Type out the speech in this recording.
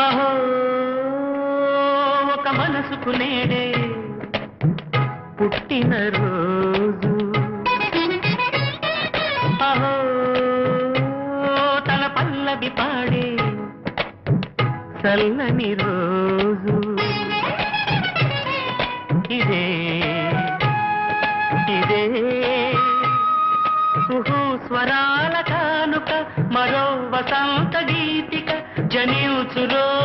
అహో ఒక మనసుకు నేడే పుట్టిన రోజు, అహో తన పల్లవి పాడే చల్లని రోజు, ఇదే ఇదే స్వరాల కానుక, మరో వసంత గీతిక జనించు రోజు.